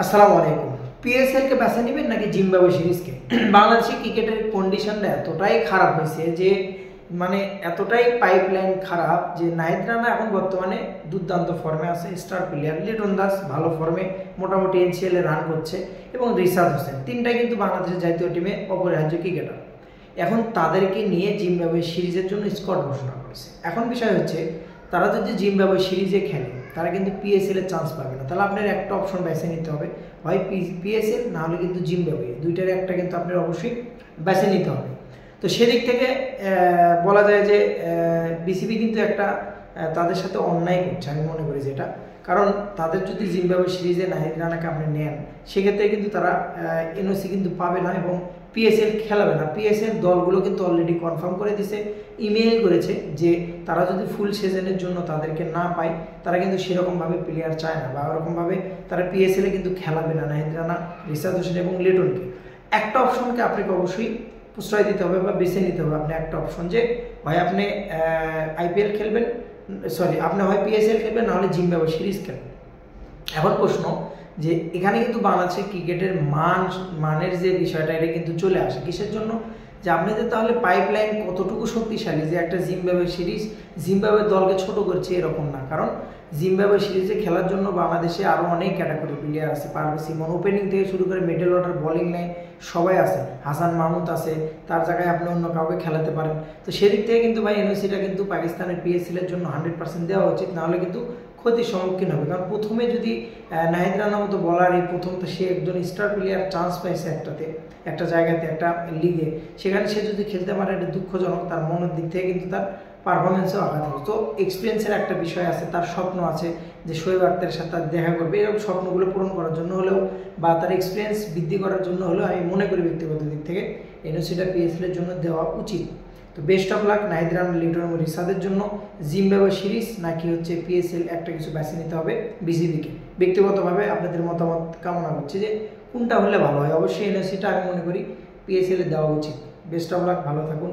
আসসালামু আলাইকুম। পিএসএল কে বেছে নেবেন নাকি জিম্বাবুয়ে সিরিজকে? বাংলাদেশের ক্রিকেটের কন্ডিশনটা এতটাই খারাপ হয়েছে যে এতটাই পাইপলাইন খারাপ যে নাহিদ রানা এখন বর্তমানে দুর্দান্ত ফর্মে আছে, স্টার প্লেয়ার। লিটন দাস ভালো ফর্মে, মোটামুটি এনসিএল এ রান করছে, এবং রিশাদ হোসেন, তিনটাই কিন্তু বাংলাদেশের জাতীয় টিমে অপরিহার্য ক্রিকেটার। এখন তাদেরকে নিয়ে জিম্বাবুয়ে সিরিজের জন্য স্কোয়াড ঘোষণা করেছে। এখন বিষয় হচ্ছে, তারা যদি জিম্বাবুয়ে সিরিজে খেলে তারা কিন্তু পিএসএল এর চান্স পাবে না। তাহলে আপনার একটা অপশন বেছে নিতে হবে, হয় পিএসএল না হলে কিন্তু জিম্বাবুয়ে, দুইটার একটা কিন্তু আপনার অবশ্যই বেছে নিতে হবে। তো সেদিক থেকে বলা যায় যে বিসিবি কিন্তু একটা তাদের সাথে অন্যায় করছে, আমি মনে করি যেটা। কারণ তাদের যদি জিম্বাবুয়ে সিরিজে নাহিদ রানাকে আপনি নেন, সেক্ষেত্রে কিন্তু তারা এনওসি কিন্তু পাবে না এবং পিএসএল খেলাবে না। পিএসএল দলগুলো কিন্তু অলরেডি কনফার্ম করে দিছে, ইমেইল করেছে যে তারা যদি ফুল সিজনের জন্য তাদেরকে না পায়, তারা কিন্তু সেরকমভাবে প্লেয়ার চায় না, বা ওরকমভাবে তারা পিএসএলে কিন্তু খেলাবে না নাহিদ রানা, রিশাদ হোসেন এবং লিটনকে। একটা অপশনকে আপনাকে অবশ্যই প্রশ্রয় দিতে হবে বা বেছে নিতে হবে। আপনি একটা অপশন যে হয় আপনি আইপিএল খেলবেন, আপনি হয় পিএসএল খেলবেন, না হলে জিম্বাবুয়ে সিরিজ খেলবেন। এখন প্রশ্ন যে এখানে কিন্তু বাংলাদেশের ক্রিকেটের মানের যে বিষয়টা, এটা কিন্তু চলে আসে কিসের জন্য? যে আপনাদের তাহলে পাইপলাইন কতটুকু শক্তিশালী যে একটা জিম্বাবুয়ে সিরিজ জিম্বাবুয়ের দলকে ছোট করছে, এরকম না। কারণ জিম্বাবুয়ে সিরিজে খেলার জন্য বাংলাদেশে আরও অনেক ক্যাটাগরি প্লেয়ার আছে। পারভেজ ইমন ওপেনিং থেকে শুরু করে মিডল অর্ডার, বোলিং লাইন সবাই আছে। হাসান মাহমুদ আছে, তার জায়গায় আপনি অন্য কাউকে খেলাতে পারেন। তো সেদিক থেকে কিন্তু ভাই এনওসিটা কিন্তু পাকিস্তানের পিএসএল এর জন্য 100% দেওয়া উচিত, নাহলে কিন্তু ক্ষতির সম্মুখীন হবে। কারণ প্রথমে যদি নাহিদ রানার মতো বলারই প্রথম, তো সে একজন স্টার প্লেয়ার চান্স পাইছে একটা জায়গাতে, একটা লিগে, সেখানে সে যদি খেলতে পারে, এটা দুঃখজনক। তার মনের দিক থেকে কিন্তু তার পারফরমেন্সও আঘাত হবে। তো এক্সপিরিয়েন্সের একটা বিষয় আছে, তার স্বপ্ন আছে যে শোয়েব আখতারের সাথে তার দেখা করবে। এরকম স্বপ্নগুলো পূরণ করার জন্য হলেও বা তার এক্সপিরিয়েন্স বৃদ্ধি করার জন্য হলেও আমি মনে করি ব্যক্তিগত দিক থেকে এনওসিটা পিএসএল এর জন্য দেওয়া উচিত। তো best of luck Nahid Rana, Liton এবং রিশাদের জন্য। জিম্বাবুয়ে সিরিজ নাকি হচ্ছে পিএসএল, একটা কিছু বেছে নিতে হবে বিসিবিকে। ব্যক্তিগতভাবে আপনাদের মতামত কামনা করছি যে কোনটা হলে ভালো হয়। অবশ্যই এনওসিটা আমি মনে করি পিএসএল এ দেওয়া উচিত। বেস্ট অফ লাক, ভালো থাকুন।